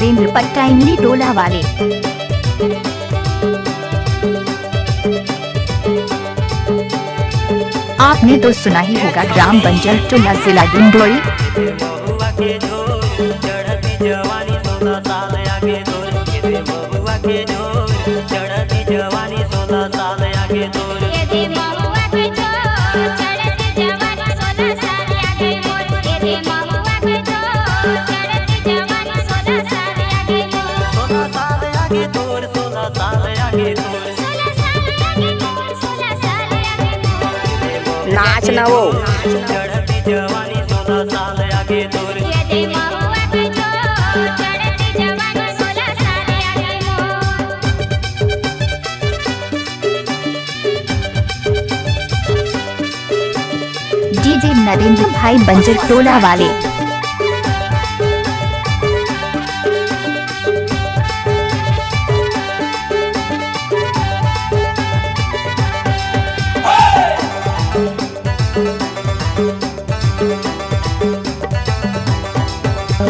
नरेंद्र पट्टा इमली टोला वाले। आपने तो सुना ही होगा ग्राम बंजर टोला जिला डिंडोरी। नाच ना वो डीजे नरेंद्र भाई बंजर टोला वाले।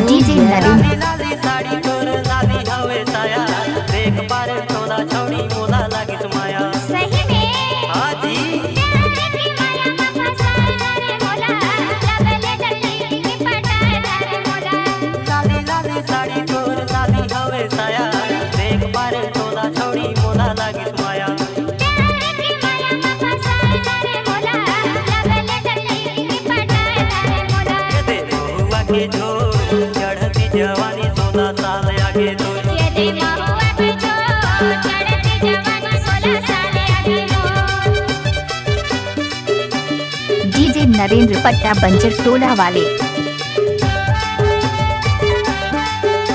डीजे नरेंद्र साड़ी तोर लादी हवे साया देख पार टोला छौड़ी मोला लागी माया। सही में हाँ जी की माया में फसाए रे मोला लगले डली की पटाए रे मोला। लादी लादी साड़ी तोर लादी हवे साया देख पार टोला छौड़ी मोला लागी माया। की माया में फसाए रे मोला लगले डली की पटाए रे मोला। दे बहुआ के झोर चढ़ती जवानी 16 साल आगे दूर। ये दे महुआ के झोर चढ़ती जवानी 16 साल आगे दूर। डीजे नरेंद्र पट्टा बंजर टोला वाले।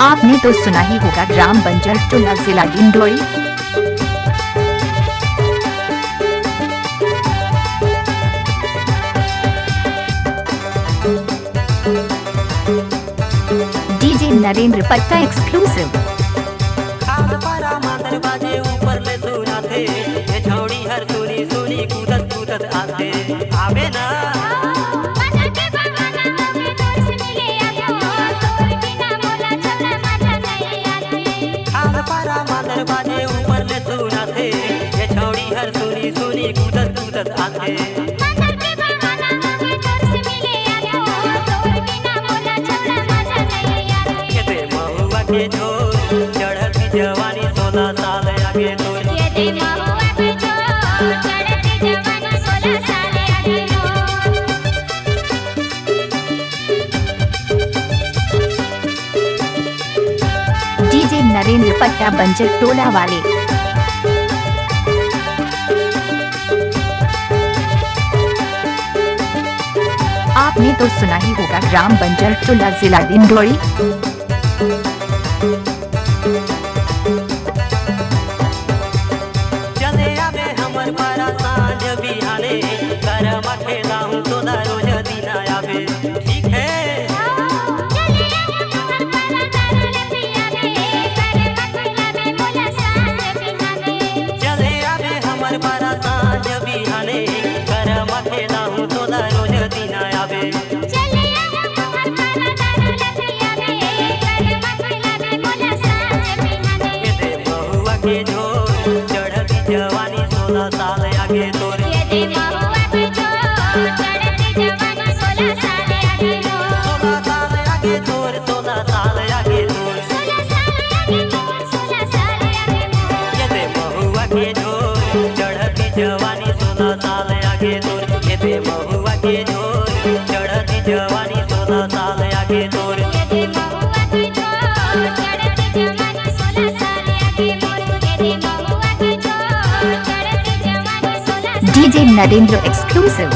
आपने तो सुना ही होगा ग्राम बंजर टोला जिला डिंडोरी। डीजे नरेंद्र पट्टा एक्सक्लूसिव। खाद पारा मादर बाजे ऊपर ले सुना थे ये छौड़ी हर सुनी सुनी कूदत कूदत आते आवे ना। मजा के बहाना हमें दूर से मिले आयो तोर बिना मोला चला मजा नहीं आती। खाद पारा मादर बाजे ऊपर ले सुना थे ये छौड़ी हर सुनी सुनी कूदत कूदत आते। मजा के बहाना हमें दूर से मिले आयो तोर बिना मोला चला मजा नहीं आती। ये दे महुआ के झोर चढ़ती जवानी 16 साल आगे दूर। ये दे महुआ के झोर चढ़ती जवानी 16 साल आगे दूर। डीजे नरेंद्र पट्टा बंजर टोला वाले। आपने तो सुना ही होगा ग्राम बंजर टोला जिला डिंडोरी। चले आवे हमर पारा सांझ बिहाने करम खेला हूँ तो रोज दिन आवे। ठीक है चले आया हमर पारा दारुल पिया में करे मखला में मोला सांझ बिहाने। चले आवे हमर पारा सांझ बिहाने करम खेला हूँ तो रोज दिन आवे। चले आया हमर पारा दारुल पिया में करे मखला में मोला सांझ बिहाने। ये दे बहुआ के झोर चढ़ती जवानी 16 साल आगे दूर। ये दे महुआ के झोर चढ़ती जवानी 16 साल आगे दूर। 16 साल आगे दूर 16 साल आगे दूर। 16 साल आगे दूर 16 साल आगे दूर। ये दे बहुआ के झोर चढ़ती जवानी 16 साल आगे दूर। ये दे बहुआ के झोर चढ़ती जवानी 16 साल आगे दूर। ये दे महुआ के झोर चढ़ती जवानी 16 साल आगे दूर। ये दे महुआ के झोर चढ़ती जवानी 16 साल। DJ Narendra exclusive.